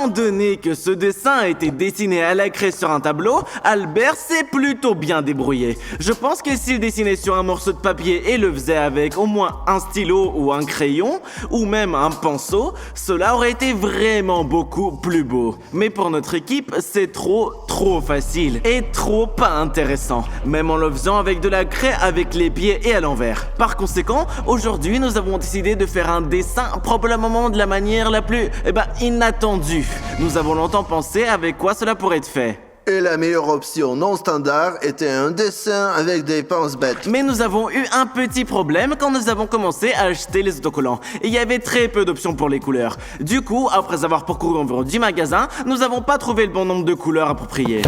étant donné que ce dessin a été dessiné à la craie sur un tableau, Albert s'est plutôt bien débrouillé. Je pense que s'il dessinait sur un morceau de papier et le faisait avec au moins un stylo ou un crayon, ou même un pinceau, cela aurait été vraiment beaucoup plus beau. Mais pour notre équipe, c'est trop facile et trop pas intéressant, même en le faisant avec de la craie avec les pieds et à l'envers. Par conséquent, aujourd'hui, nous avons décidé de faire un dessin probablement de la manière la plus, inattendue. Nous avons longtemps pensé avec quoi cela pourrait être fait. Et la meilleure option non standard était un dessin avec des pinces bêtes. Mais nous avons eu un petit problème quand nous avons commencé à acheter les autocollants. Il y avait très peu d'options pour les couleurs. Du coup, après avoir parcouru environ 10 magasins, nous n'avons pas trouvé le bon nombre de couleurs appropriées.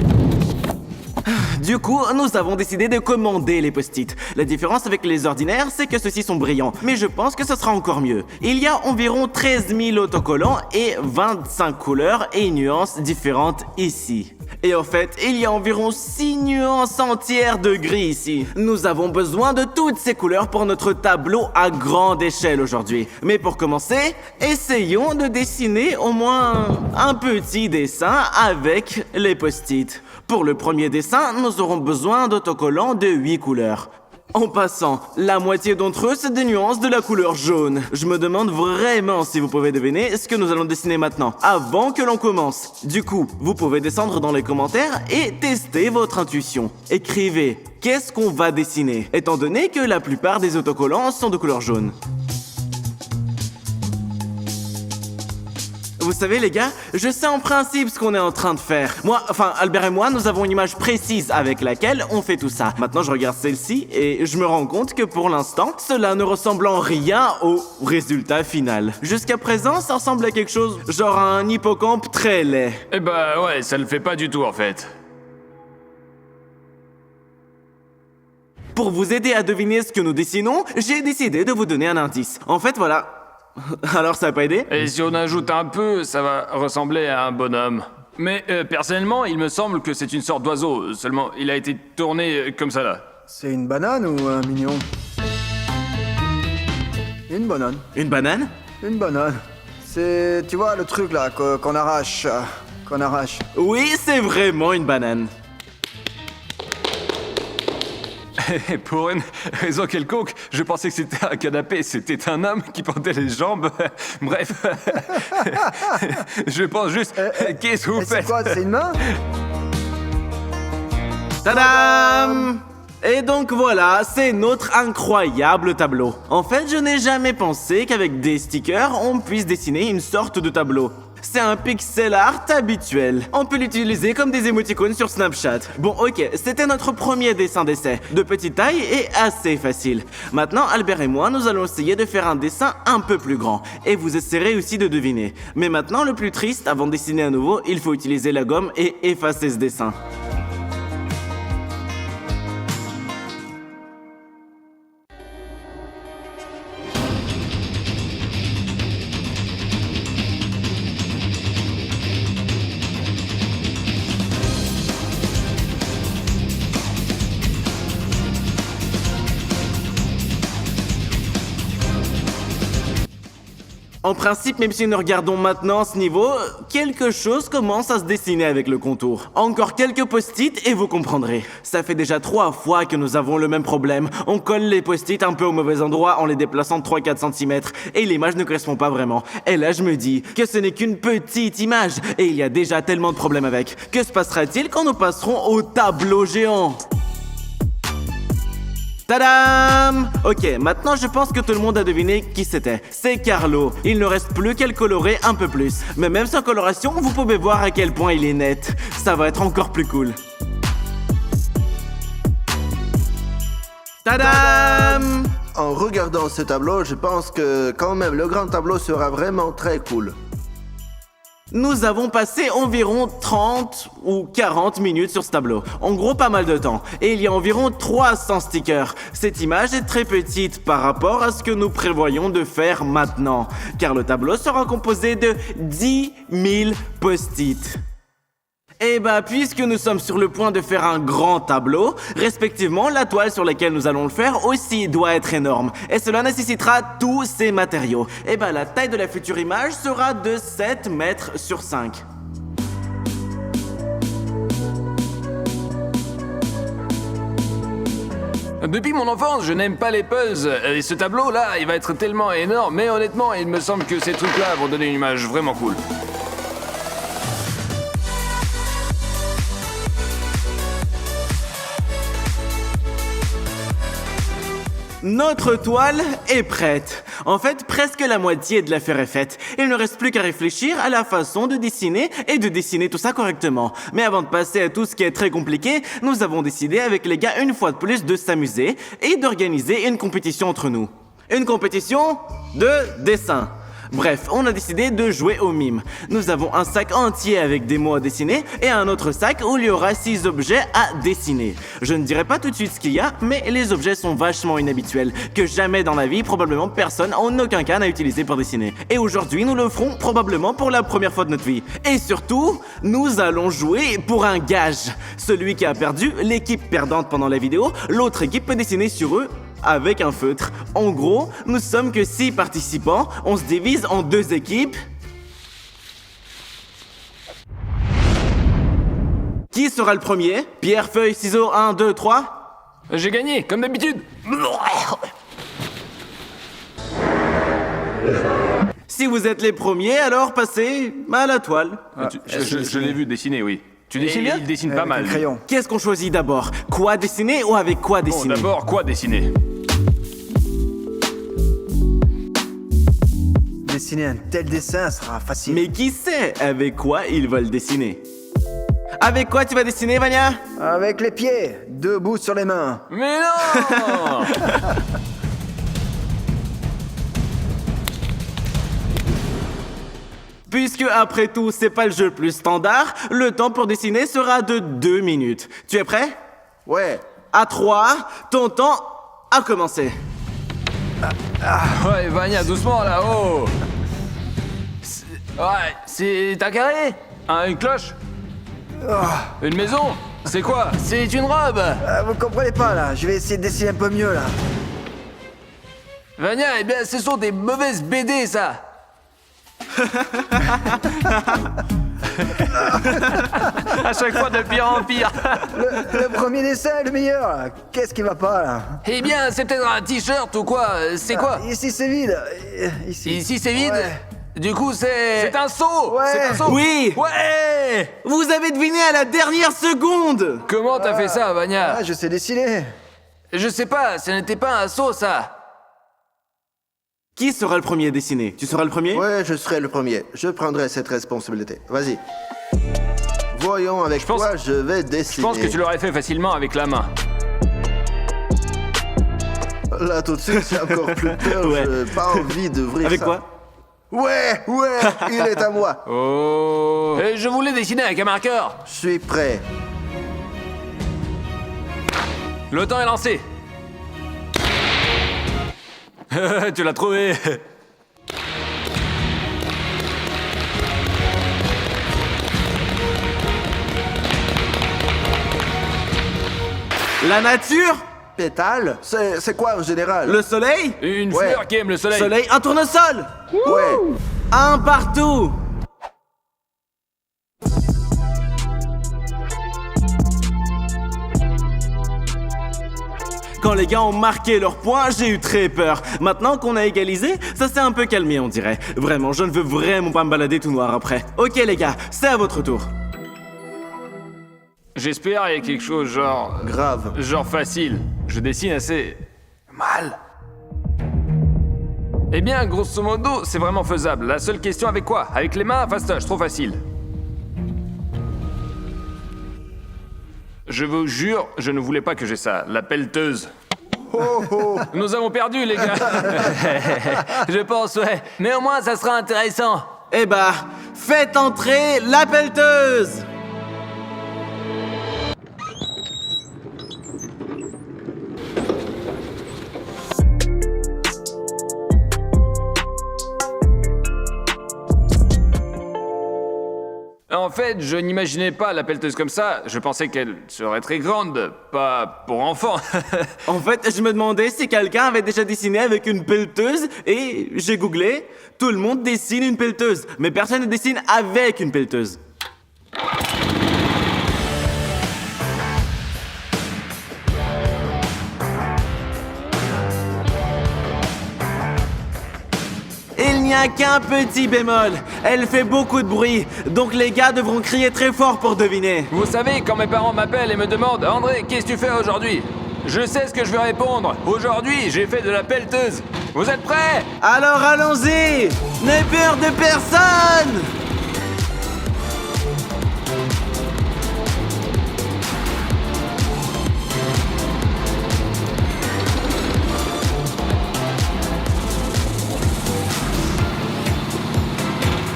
Du coup, nous avons décidé de commander les post-it. La différence avec les ordinaires, c'est que ceux-ci sont brillants, mais je pense que ce sera encore mieux. Il y a environ 13 000 autocollants et 25 couleurs et nuances différentes ici. Et en fait, il y a environ 6 nuances entières de gris ici. Nous avons besoin de toutes ces couleurs pour notre tableau à grande échelle aujourd'hui. Mais pour commencer, essayons de dessiner au moins un petit dessin avec les post-it. Pour le premier dessin, nous aurons besoin d'autocollants de 8 couleurs. En passant, la moitié d'entre eux, c'est des nuances de la couleur jaune. Je me demande vraiment si vous pouvez deviner ce que nous allons dessiner maintenant, avant que l'on commence. Du coup, vous pouvez descendre dans les commentaires et tester votre intuition. Écrivez, qu'est-ce qu'on va dessiner, étant donné que la plupart des autocollants sont de couleur jaune. Vous savez les gars, je sais en principe ce qu'on est en train de faire. Albert et moi, nous avons une image précise avec laquelle on fait tout ça. Maintenant, je regarde celle-ci et je me rends compte que pour l'instant, cela ne ressemble en rien au résultat final. Jusqu'à présent, ça ressemble à quelque chose genre un hippocampe très laid. Eh bah ouais, ça le fait pas du tout en fait. Pour vous aider à deviner ce que nous dessinons, j'ai décidé de vous donner un indice. En fait, voilà. Alors ça a pas aidé ? Et si on ajoute un peu, ça va ressembler à un bonhomme. Mais personnellement, il me semble que c'est une sorte d'oiseau, seulement il a été tourné comme ça là. C'est une banane ou un mignon? Une banane. Une banane ? Une banane. C'est, tu vois, le truc là qu'on arrache. Oui, c'est vraiment une banane. Et pour une raison quelconque, je pensais que c'était un canapé, c'était un homme qui portait les jambes. Bref, je pense juste, qu'est-ce que vous faites? C'est quoi, c'est une main? Tadam! Et donc voilà, c'est notre incroyable tableau. En fait, je n'ai jamais pensé qu'avec des stickers, on puisse dessiner une sorte de tableau. C'est un pixel art habituel. On peut l'utiliser comme des émoticônes sur Snapchat. Bon, ok, c'était notre premier dessin d'essai. De petite taille et assez facile. Maintenant, Albert et moi, nous allons essayer de faire un dessin un peu plus grand. Et vous essaierez aussi de deviner. Mais maintenant, le plus triste, avant de dessiner à nouveau, il faut utiliser la gomme et effacer ce dessin. En principe, même si nous regardons maintenant ce niveau, quelque chose commence à se dessiner avec le contour. Encore quelques post-it et vous comprendrez. Ça fait déjà 3 fois que nous avons le même problème. On colle les post-it un peu au mauvais endroit en les déplaçant de 3-4 cm et l'image ne correspond pas vraiment. Et là, je me dis que ce n'est qu'une petite image et il y a déjà tellement de problèmes avec. Que se passera-t-il quand nous passerons au tableau géant ? Tadam! Ok, maintenant je pense que tout le monde a deviné qui c'était. C'est Carlo. Il ne reste plus qu'à le colorer un peu plus. Mais même sans coloration, vous pouvez voir à quel point il est net. Ça va être encore plus cool. Tadam! En regardant ce tableau, je pense que quand même le grand tableau sera vraiment très cool. Nous avons passé environ 30 ou 40 minutes sur ce tableau. En gros, pas mal de temps. Et il y a environ 300 stickers. Cette image est très petite par rapport à ce que nous prévoyons de faire maintenant. Car le tableau sera composé de 10 000 post-it. Eh bah, puisque nous sommes sur le point de faire un grand tableau, respectivement, la toile sur laquelle nous allons le faire aussi doit être énorme. Et cela nécessitera tous ces matériaux. Eh bah, la taille de la future image sera de 7 mètres sur 5. Depuis mon enfance, je n'aime pas les puzzles. Et ce tableau-là, il va être tellement énorme. Mais honnêtement, il me semble que ces trucs-là vont donner une image vraiment cool. Notre toile est prête. En fait, presque la moitié de l'affaire est faite. Il ne reste plus qu'à réfléchir à la façon de dessiner et de dessiner tout ça correctement. Mais avant de passer à tout ce qui est très compliqué, nous avons décidé avec les gars une fois de plus de s'amuser et d'organiser une compétition entre nous. Une compétition de dessin. Bref, on a décidé de jouer au mime. Nous avons un sac entier avec des mots à dessiner et un autre sac où il y aura 6 objets à dessiner. Je ne dirai pas tout de suite ce qu'il y a, mais les objets sont vachement inhabituels, que jamais dans la vie, probablement personne en aucun cas n'a utilisé pour dessiner. Et aujourd'hui, nous le ferons probablement pour la première fois de notre vie. Et surtout, nous allons jouer pour un gage. Celui qui a perdu, l'équipe perdante pendant la vidéo, l'autre équipe peut dessiner sur eux avec un feutre. En gros, nous sommes que 6 participants, on se divise en 2 équipes. Qui sera le premier? Pierre, feuille, ciseaux, 1, 2, 3. J'ai gagné, comme d'habitude. Si vous êtes les premiers, alors passez à la toile. Je l'ai vu dessiner, oui. Tu dessines bien? Il dessine pas mal. Crayon. Qu'est-ce qu'on choisit d'abord? Quoi dessiner ou avec quoi Bon, dessiner? d'abord, quoi dessiner? Dessiner un tel dessin sera facile. Mais qui sait avec quoi ils veulent dessiner? Avec quoi tu vas dessiner, Vania? Avec les pieds, debout sur les mains. Mais non! Puisque après tout, c'est pas le jeu le plus standard, le temps pour dessiner sera de 2 minutes. Tu es prêt? Ouais. À 3, ton temps a commencé. Ouais, Vania, doucement là, oh! Ouais, c'est un carré? Une cloche? Une maison? C'est quoi? C'est une robe? Vous comprenez pas là, je vais essayer de dessiner un peu mieux là. Vania, eh bien, ce sont des mauvaises BD, ça! À chaque fois de pire en pire. Le premier dessin est le meilleur là. Qu'est-ce qui va pas là? Eh bien, c'est peut-être un t-shirt ou quoi? C'est quoi? Ici c'est vide. Ici, c'est vide? Ouais. Du coup, c'est un seau! Ouais. C'est un seau! Oui! Ouais! Vous avez deviné à la dernière seconde! Comment t'as fait ça, Vania? Ah, je sais dessiner. Je sais pas, ce n'était pas un seau, ça! Qui sera le premier à dessiner? Tu seras le premier? Ouais, je serai le premier. Je prendrai cette responsabilité. Vas-y. Voyons avec pense- quoi je vais dessiner. Je pense que tu l'aurais fait facilement avec la main. Là, tout de suite, j'ai encore plus peur. Ouais. J'ai pas envie d'ouvrir Avec ça. quoi? Ouais, il est à moi. Oh! Et je voulais dessiner avec un marqueur! Je suis prêt. Le temps est lancé! Tu l'as trouvé! La nature? Pétale? C'est quoi en général? Le soleil? Une Ouais. fleur qui aime le soleil! Soleil, un tournesol! Ouais. Un partout! Quand les gars ont marqué leur point, j'ai eu très peur. Maintenant qu'on a égalisé, ça s'est un peu calmé, on dirait. Vraiment, je ne veux vraiment pas me balader tout noir après. Ok les gars, c'est à votre tour. J'espère qu'il y a quelque chose Grave. genre facile. Je dessine assez mal. Eh bien, grosso modo, c'est vraiment faisable. La seule question avec quoi? Avec les mains, fastoche, trop facile. Je vous jure, je ne voulais pas que j'ai ça. La pelleteuse. Nous avons perdu, les gars. Je pense, ouais. Mais au moins, ça sera intéressant. Eh bah, faites entrer la pelleteuse! En fait, je n'imaginais pas la pelleteuse comme ça. Je pensais qu'elle serait très grande, pas pour enfants. En fait, je me demandais si quelqu'un avait déjà dessiné avec une pelleteuse et j'ai googlé. Tout le monde dessine une pelleteuse, mais personne ne dessine avec une pelleteuse. Il n'y a qu'un petit bémol. Elle fait beaucoup de bruit, donc les gars devront crier très fort pour deviner. Vous savez, quand mes parents m'appellent et me demandent « André, qu'est-ce que tu fais aujourd'hui ?» Je sais ce que je vais répondre. Aujourd'hui, j'ai fait de la pelleteuse. Vous êtes prêts? Alors allons-y! N'aie peur de personne!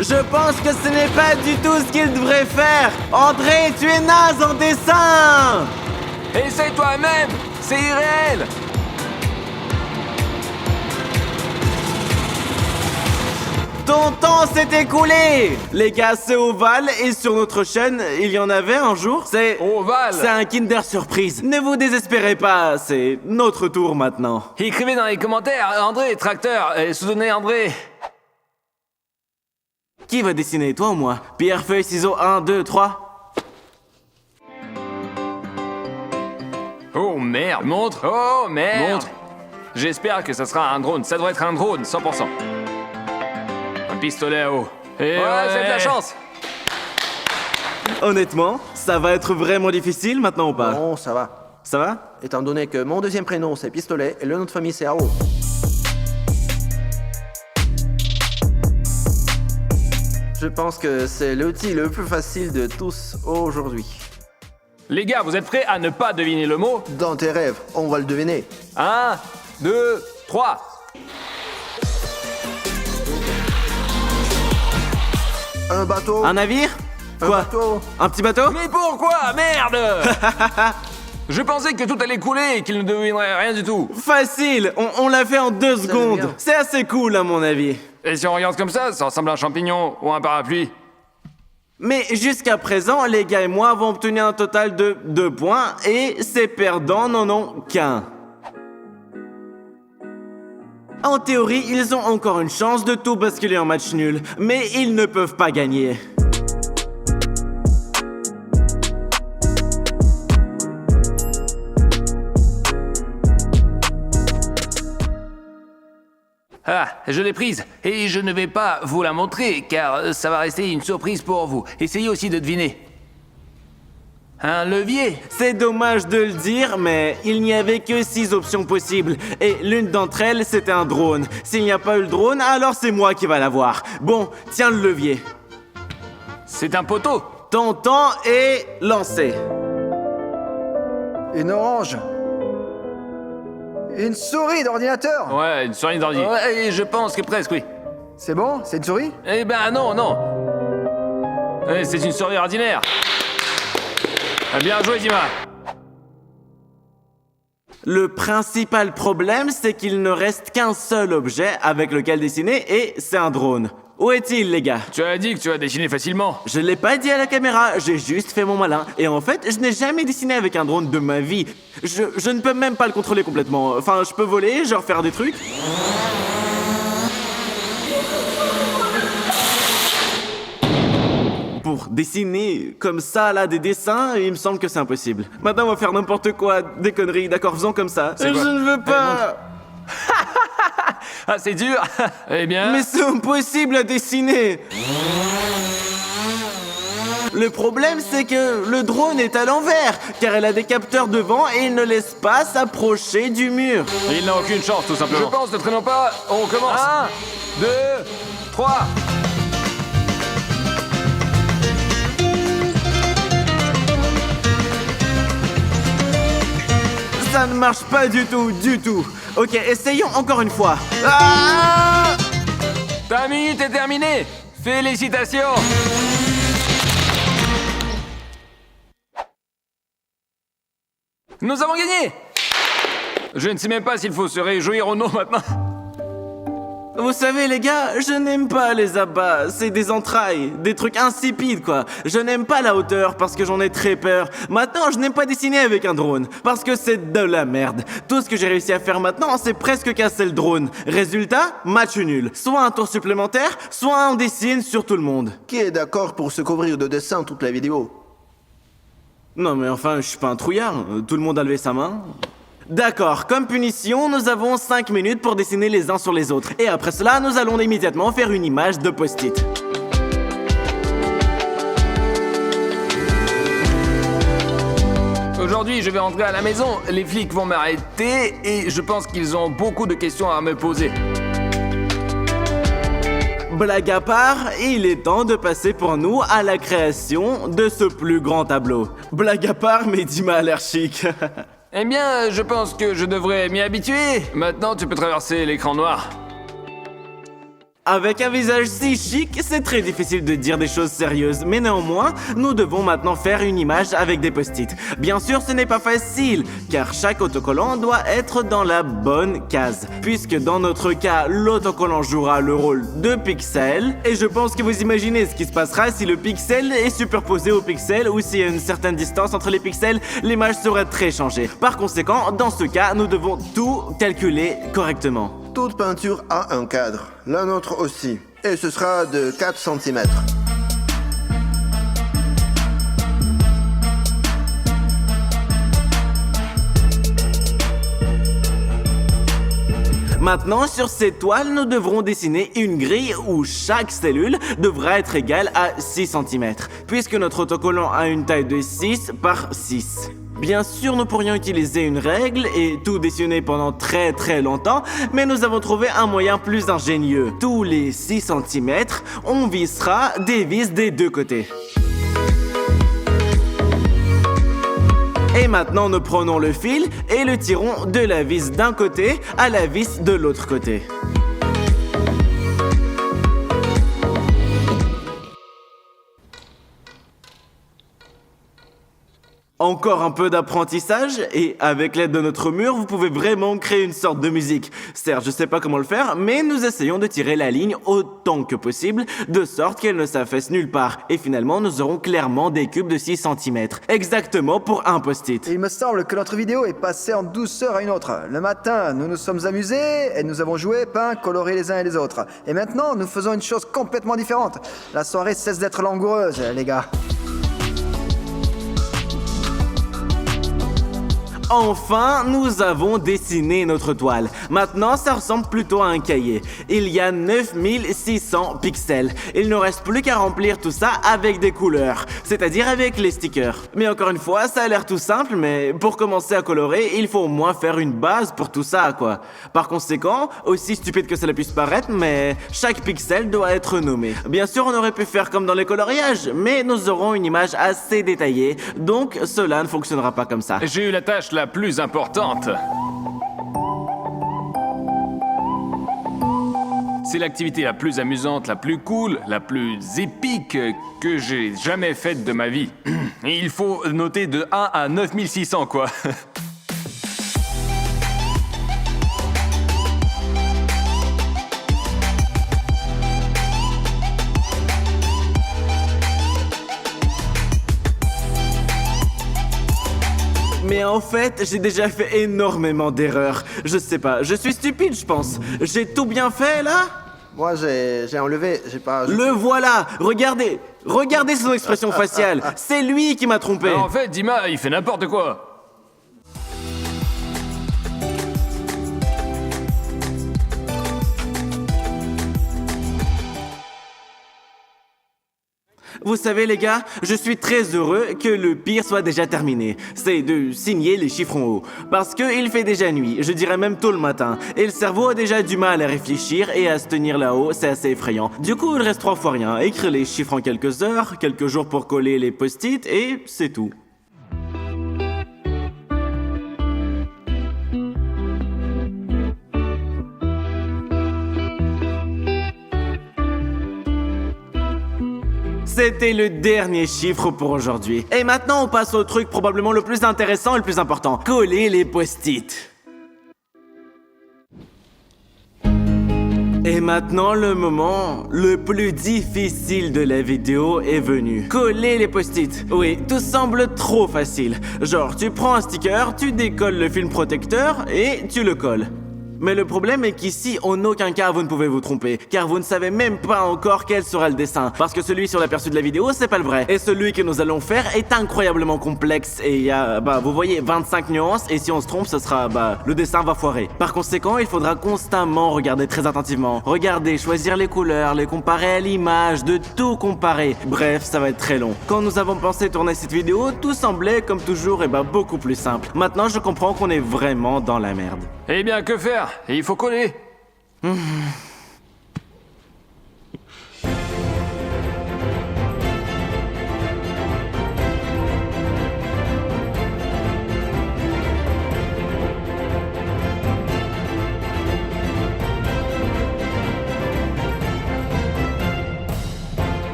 Je pense que ce n'est pas du tout ce qu'il devrait faire. André, tu es naze en dessin! Essaye toi-même. C'est irréel. Ton temps s'est écoulé! Les gars, c'est Oval et sur notre chaîne, il y en avait un jour. C'est Oval. un Kinder Surprise. Ne vous désespérez pas, c'est notre tour maintenant. Écrivez dans les commentaires André, tracteur, et soutenez André. Qui va dessiner, toi ou moi? Pierre, feuille, ciseaux, 1, 2, 3. Oh merde, montre. Oh merde. Montre. J'espère que ça sera un drone. Ça doit être un drone, 100%. Un pistolet à eau. Et ouais, j'ai de la chance. Honnêtement, ça va être vraiment difficile maintenant ou pas? Bon, ça va. Ça va? Étant donné que mon deuxième prénom c'est Pistolet et le nom de famille c'est Haro. Je pense que c'est l'outil le plus facile de tous aujourd'hui. Les gars, vous êtes prêts à ne pas deviner le mot? Dans tes rêves, on va le deviner. 1, 2, 3. Un bateau. Un navire? Un Quoi? bateau. Un petit bateau? Mais pourquoi? Merde. Je pensais que tout allait couler et qu'il ne devinerait rien du tout. Facile! On l'a fait en 2 secondes. bien. C'est assez cool à mon avis. Et si on regarde comme ça ressemble à un champignon ou un parapluie. Mais jusqu'à présent, les gars et moi avons obtenu un total de 2 points et ces perdants n'en ont qu'un. En théorie, ils ont encore une chance de tout basculer en match nul, mais ils ne peuvent pas gagner. Ah, je l'ai prise. Et je ne vais pas vous la montrer, car ça va rester une surprise pour vous. Essayez aussi de deviner. Un levier. C'est dommage de le dire, mais il n'y avait que 6 options possibles. Et l'une d'entre elles, c'était un drone. S'il n'y a pas eu le drone, alors c'est moi qui va l'avoir. Bon, tiens le levier. C'est un poteau. Ton temps est lancé. Une orange. Une souris d'ordinateur. Ouais, une souris d'ordi. Ouais, et je pense que presque, oui. C'est bon? C'est une souris? Eh ben non, non. C'est une souris ordinaire. Ah, bien joué, Dima. Le principal problème, c'est qu'il ne reste qu'un seul objet avec lequel dessiner et c'est un drone. Où est-il, les gars? Tu as dit que tu as dessiné facilement. Je l'ai pas dit à la caméra, j'ai juste fait mon malin. Et en fait, je n'ai jamais dessiné avec un drone de ma vie. Je ne peux même pas le contrôler complètement. Enfin, je peux voler, genre faire des trucs. Pour dessiner comme ça, là, des dessins, il me semble que c'est impossible. Maintenant, on va faire n'importe quoi, des conneries, d'accord, faisons comme ça. C'est quoi? Je ne veux pas. Ah, c'est dur. Eh bien... Mais c'est impossible à dessiner. Le problème, c'est que le drone est à l'envers, car elle a des capteurs devant et il ne laisse pas s'approcher du mur. Il n'a aucune chance, tout simplement. Je pense, ne traînons pas, on commence. 1, 2, 3. Ça ne marche pas du tout, du tout. Ok, essayons encore une fois. Ah! Ta minute est terminée. Félicitations. Nous avons gagné. Je ne sais même pas s'il faut se réjouir ou non maintenant. Vous savez les gars, je n'aime pas les abats, c'est des entrailles, des trucs insipides quoi. Je n'aime pas la hauteur parce que j'en ai très peur. Maintenant, je n'aime pas dessiner avec un drone parce que c'est de la merde. Tout ce que j'ai réussi à faire maintenant, c'est presque casser le drone. Résultat, match nul. Soit un tour supplémentaire, soit on dessine sur tout le monde. Qui est d'accord pour se couvrir de dessins toute la vidéo? Non mais enfin, je suis pas un trouillard, tout le monde a levé sa main. D'accord, comme punition, nous avons 5 minutes pour dessiner les uns sur les autres. Et après cela, nous allons immédiatement faire une image de post-it. Aujourd'hui, je vais rentrer à la maison. Les flics vont m'arrêter et je pense qu'ils ont beaucoup de questions à me poser. Blague à part, il est temps de passer pour nous à la création de ce plus grand tableau. Blague à part, mais Dima a l'air chic. Eh bien, je pense que je devrais m'y habituer. Maintenant, tu peux traverser l'écran noir. Avec un visage si chic, c'est très difficile de dire des choses sérieuses, mais néanmoins, nous devons maintenant faire une image avec des post-it. Bien sûr, ce n'est pas facile, car chaque autocollant doit être dans la bonne case, puisque dans notre cas, l'autocollant jouera le rôle de pixel, et je pense que vous imaginez ce qui se passera si le pixel est superposé au pixel, ou s'il y a une certaine distance entre les pixels, l'image sera très changée. Par conséquent, dans ce cas, nous devons tout calculer correctement. Toute peinture a un cadre, la nôtre aussi, et ce sera de 4 cm. Maintenant, sur cette toile, nous devrons dessiner une grille où chaque cellule devra être égale à 6 cm, puisque notre autocollant a une taille de 6 par 6. Bien sûr, nous pourrions utiliser une règle et tout dessiner pendant très longtemps, mais nous avons trouvé un moyen plus ingénieux. Tous les 6 cm, on vissera des vis des deux côtés. Et maintenant, nous prenons le fil et le tirons de la vis d'un côté à la vis de l'autre côté. Encore un peu d'apprentissage et avec l'aide de notre mur, vous pouvez vraiment créer une sorte de musique. Certes, je sais pas comment le faire, mais nous essayons de tirer la ligne autant que possible, de sorte qu'elle ne s'affaisse nulle part. Et finalement, nous aurons clairement des cubes de 6 cm. Exactement pour un post-it. Et il me semble que notre vidéo est passée en douceur à une autre. Le matin, nous nous sommes amusés et nous avons joué, peint, coloré les uns et les autres. Et maintenant, nous faisons une chose complètement différente. La soirée cesse d'être langoureuse, les gars. Enfin, nous avons dessiné notre toile. Maintenant, ça ressemble plutôt à un cahier. Il y a 9600 pixels. Il ne reste plus qu'à remplir tout ça avec des couleurs, c'est-à-dire avec les stickers. Mais encore une fois, ça a l'air tout simple, mais pour commencer à colorer, il faut au moins faire une base pour tout ça, quoi. Par conséquent, aussi stupide que cela puisse paraître, mais chaque pixel doit être nommé. Bien sûr, on aurait pu faire comme dans les coloriages, mais nous aurons une image assez détaillée, donc cela ne fonctionnera pas comme ça. J'ai eu la tâche la plus importante. C'est l'activité la plus amusante, la plus cool, la plus épique que j'ai jamais faite de ma vie. Et il faut noter de 1 à 9600, quoi. Mais en fait, j'ai déjà fait énormément d'erreurs. Je sais pas, je suis stupide, je pense. J'ai tout bien fait, là? Moi, j'ai enlevé, j'ai pas... Le voilà! Regardez! Regardez son expression faciale! C'est lui qui m'a trompé! En fait, Dima, il fait n'importe quoi. Vous savez les gars, je suis très heureux que le pire soit déjà terminé. C'est de signer les chiffres en haut. Parce qu'il fait déjà nuit, je dirais même tôt le matin. Et le cerveau a déjà du mal à réfléchir et à se tenir là-haut, c'est assez effrayant. Du coup, il reste 3 fois rien. Écrire les chiffres en quelques heures, quelques jours pour coller les post-it et c'est tout. C'était le dernier chiffre pour aujourd'hui. Et maintenant, on passe au truc probablement le plus intéressant et le plus important. Coller les post-it. Et maintenant, le moment le plus difficile de la vidéo est venu. Coller les post-it. Oui, tout semble trop facile. Genre, tu prends un sticker, tu décolles le film protecteur et tu le colles. Mais le problème est qu'ici, en aucun cas, vous ne pouvez vous tromper, car vous ne savez même pas encore quel sera le dessin, parce que celui sur l'aperçu de la vidéo, c'est pas le vrai. Et celui que nous allons faire est incroyablement complexe, et il y a, vous voyez, 25 nuances, et si on se trompe, ce sera, le dessin va foirer. Par conséquent, il faudra constamment regarder très attentivement. Regarder, choisir les couleurs, les comparer à l'image, de tout comparer. Bref, ça va être très long. Quand nous avons pensé tourner cette vidéo, tout semblait, comme toujours, beaucoup plus simple. Maintenant, je comprends qu'on est vraiment dans la merde. Eh bien, que faire? Il faut coller.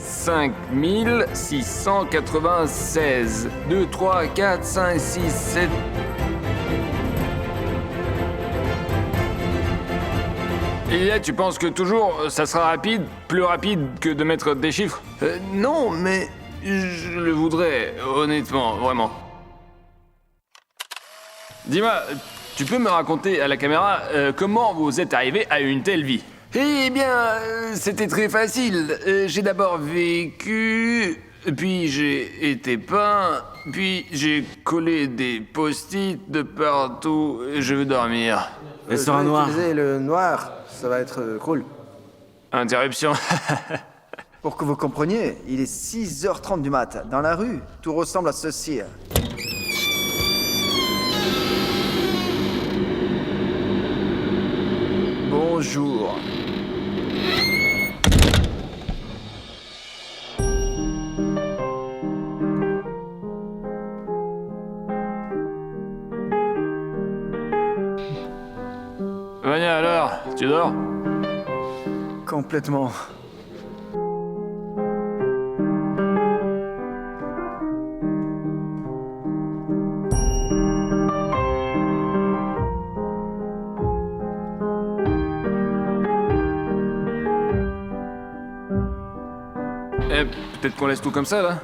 5696. 2, 3, 4, 5, 6, 7... Et tu penses que toujours, ça sera rapide, plus rapide que de mettre des chiffres? Non, mais je le voudrais, honnêtement, vraiment. Dis-moi, tu peux me raconter à la caméra comment vous êtes arrivé à une telle vie? Eh bien, c'était très facile. J'ai d'abord vécu, puis j'ai été peint, puis j'ai collé des post-it de partout. Je veux dormir. Elle sera noire. Utiliser le noir, ça va être cool. Interruption. Pour que vous compreniez, il est 6h30 du mat. Dans la rue, tout ressemble à ceci. Bonjour. Vania, alors, tu dors? Complètement. Peut-être qu'on laisse tout comme ça, là?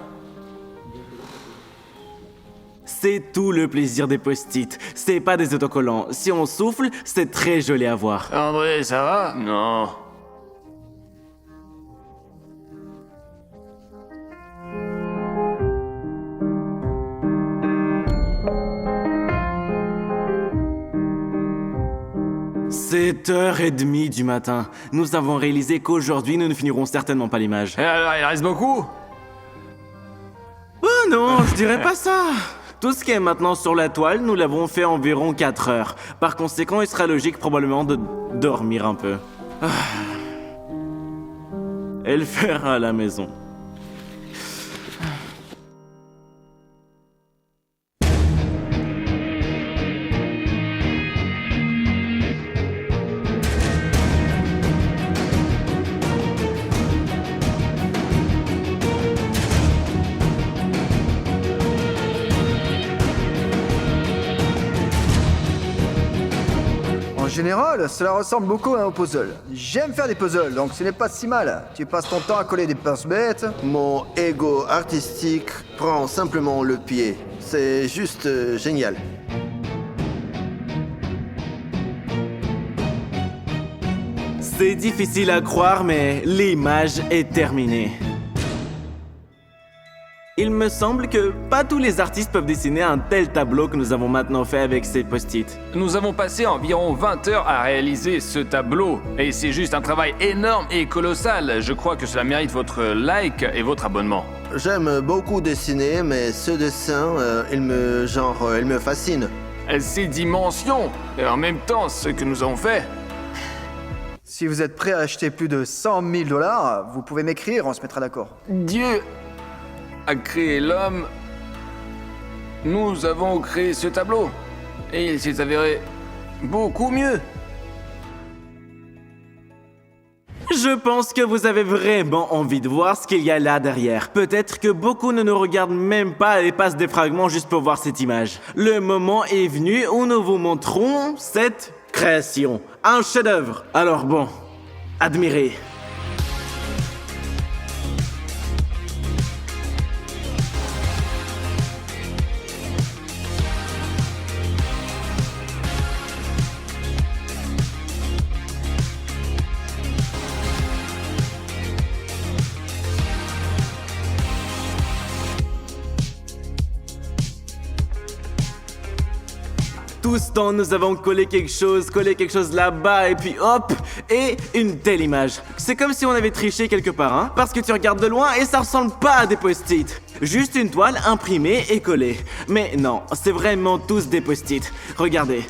C'est tout le plaisir des post-it. C'est pas des autocollants. Si on souffle, c'est très joli à voir. André, ça va? Non. C'est 7h30 du matin. Nous avons réalisé qu'aujourd'hui, nous ne finirons certainement pas l'image. Et alors, il reste beaucoup? Oh non, je dirais pas ça. Tout ce qui est maintenant sur la toile, nous l'avons fait environ 4 heures. Par conséquent, il sera logique probablement de dormir un peu. Et le faire à la maison. En général, cela ressemble beaucoup à un puzzle. J'aime faire des puzzles, donc ce n'est pas si mal. Tu passes ton temps à coller des pinces bêtes. Mon ego artistique prend simplement le pied. C'est juste génial. C'est difficile à croire, mais l'image est terminée. Il me semble que pas tous les artistes peuvent dessiner un tel tableau que nous avons maintenant fait avec ces post-it. Nous avons passé environ 20 heures à réaliser ce tableau. Et c'est juste un travail énorme et colossal. Je crois que cela mérite votre like et votre abonnement. J'aime beaucoup dessiner, mais ce dessin, il me fascine. Ces dimensions, et en même temps ce que nous avons fait. Si vous êtes prêt à acheter plus de 100 000 $, vous pouvez m'écrire, on se mettra d'accord. Dieu a créé l'homme. Nous avons créé ce tableau. Et il s'est avéré beaucoup mieux. Je pense que vous avez vraiment envie de voir ce qu'il y a là derrière. Peut-être que beaucoup ne nous regardent même pas et passent des fragments juste pour voir cette image. Le moment est venu où nous vous montrons cette création. Un chef-d'œuvre. Alors bon, Admirez. Tout ce temps, nous avons collé quelque chose là-bas, et puis hop, et une telle image. C'est comme si on avait triché quelque part, hein, parce que tu regardes de loin et ça ressemble pas à des post-it. Juste une toile imprimée et collée. Mais non, c'est vraiment tous des post-it. Regardez.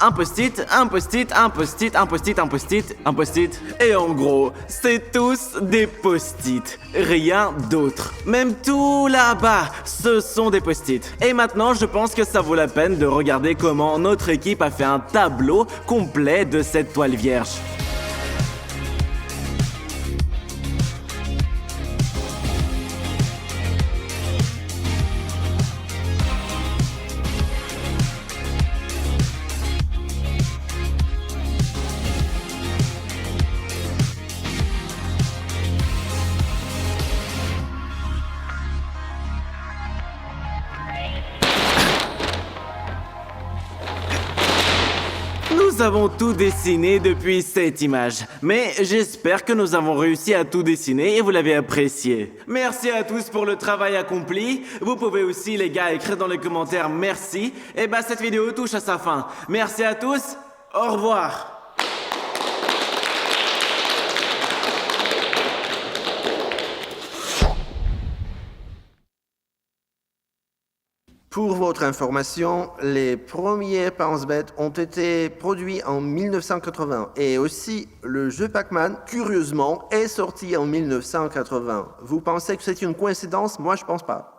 Un post-it, un post-it, un post-it, un post-it, un post-it, un post-it. Et en gros, c'est tous des post-it. Rien d'autre. Même tout là-bas, ce sont des post-it. Et maintenant, je pense que ça vaut la peine de regarder comment notre équipe a fait un tableau complet de cette toile vierge. Nous avons tout dessiné depuis cette image, mais j'espère que nous avons réussi à tout dessiner et vous l'avez apprécié. Merci à tous pour le travail accompli. Vous pouvez aussi, les gars, écrire dans les commentaires merci. Et bah cette vidéo touche à sa fin. Merci à tous, au revoir. Pour votre information, les premiers Pense-Bêtes ont été produits en 1980 et aussi le jeu Pac-Man, curieusement, est sorti en 1980. Vous pensez que c'est une coïncidence? Moi, je pense pas.